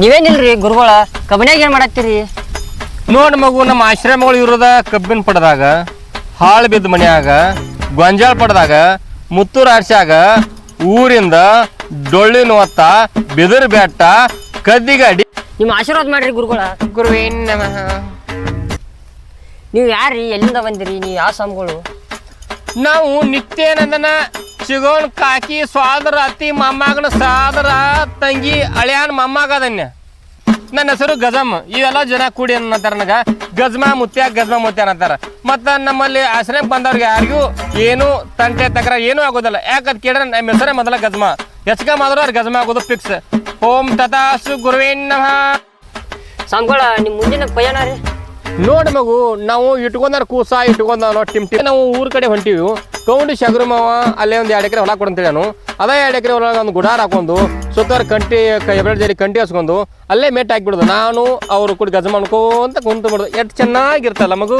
ನೀವೇನಿಲ್ರಿ ಗುರುಗಳ ಕಬ್ಬನ್ಯಾಗ ಏನ್ ಮಾಡತ್ತೀರಿ? ನೋಡ್ ಮಗು, ನಮ್ಮ ಆಶ್ರಮಗಳು ಇರೋದ ಕಬ್ಬಿನ ಪಡದಾಗ, ಹಾಳು ಬಿದ್ದ ಮನ್ಯಾಗ, ಗೊಂಜಾಳ ಪಡದಾಗ, ಮುತ್ತೂರು ಆರ್ಸ್ಯಾಗ, ಊರಿಂದ ಡೊಳ್ಳಿನ ಹೊತ್ತ, ಬಿದಿರು ಬೆಟ್ಟ, ಕದ್ದಿಗಾಡಿ. ನಿಮ್ಮ ಆಶೀರ್ವಾದ ಮಾಡ್ರಿ ಗುರುಗಳ. ಗುರುವೇನ್ ನಮಃ. ನೀವು ಯಾರ್ರಿ? ಎಲ್ಲಿಂದ ಬಂದಿರಿ? ನೀವು ಯಾವ ಸ್ವಾಮಿಗಳು? ನಾವು ನಿತ್ಯಾನಂದನ ಚಿಗೋಣ್ ಕಾಕಿ ಸ್ವಾದರ ಅತ್ತಿ ಮೊಮ್ಮಗನ ಸಾದರ ತಂಗಿ ಅಳಿಯಾನ ಮೊಮ್ಮಗ ಅದನ್ಯ. ನನ್ನ ಹೆಸರು ಗಜಮ್. ಇವೆಲ್ಲ ಜನ ಕೂಡಿ ಅನ್ನತ್ತಾರ ನನಗ ಗಜ್ಮಾ ಮುತ್ಯ ಅನ್ನತ್ತಾರ. ಮತ್ತು ನಮ್ಮಲ್ಲಿ ಆಶ್ರಮಕ್ಕೆ ಬಂದವ್ರಿಗೆ ಯಾರಿಗೂ ಏನು ತಂಟೆ ತಕರ ಏನೂ ಆಗೋದಿಲ್ಲ. ಯಾಕಂತ ಕೇಳಿದ್ರೆ ನಮ್ಮ ಹೆಸರೇ ಮೊದಲ ಗಜ್ಮಾ. ಹೆಚ್ಚಿಗೆ ಮಾಡಿದ್ರು ಅವ್ರು ಗಜ್ಮಾ ಆಗೋದು ಫಿಕ್ಸ್. ಓಂ ತಥಾಸ್ತು ಗುರುವೇನ್ ನಮಃ. ಸ್ವಾಮಿಗಳ ನಿಮ್ಮ ಮುಂದಿನ ಪಯಣ ರೀ? ನೋಡಿ ಮಗು, ನಾವು ಇಟ್ಕೊಂಡಾರ ಕೂಸ ಇಟ್ಕೊಂಡ ಟಿಮ್ ನಾವು ಊರ ಕಡೆ ಹೊಂಟಿವಿ. ಕೌಂಡಿ ಶಗರು ಮಾವ ಅಲ್ಲೇ ಒಂದು 2 ಎಕರೆ ಹೊಲ ಕೊಡಂತೇಳಿ ನಾನು ಅದೇ 2 ಎಕರೆ ಹೊಲ ಒಂದು ಗುಡಾರ ಹಾಕೊಂಡು ಸುತ್ತಾರ ಕಂಟಿ ಎರಡು ಜರಿ ಕಂಟಿ ಹಸ್ಕೊಂಡು ಅಲ್ಲೇ ಮೇಟ್ ಹಾಕಿಬಿಡೋದು. ನಾನು ಅವರು ಕೂಡ ಗಜ ಮಾಡ್ಕೊಂತ ಕುಂತು ಬಿಡೋದು. ಎಷ್ಟು ಚೆನ್ನಾಗಿರ್ತಲ್ಲ ಮಗು.